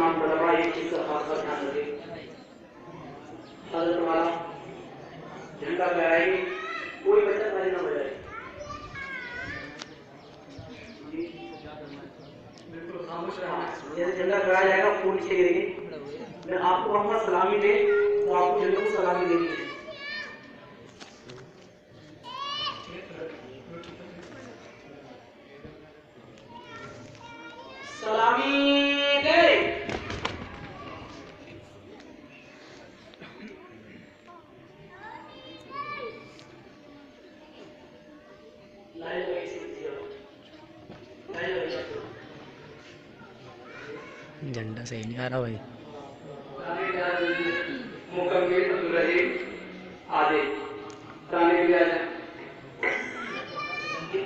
इमाम तलबा एक चीज का खास ध्यान रखें, हजरत वाला झंडा लहराएंगे, कोई बच्चा ताली ना बजाए। बिल्कुल खामोश रहना। जैसे झंडा लहराया जाएगा फूल नीचे गिरेंगे, मैं आपको कहूँगा सलामी दे तो आपको झंडे को सलामी देनी है। सलामी दे। झंडा सही नहीं आ रहा भाई। मुकम्मिल अब्दुल रहीम आदे ताने भी आ जाए।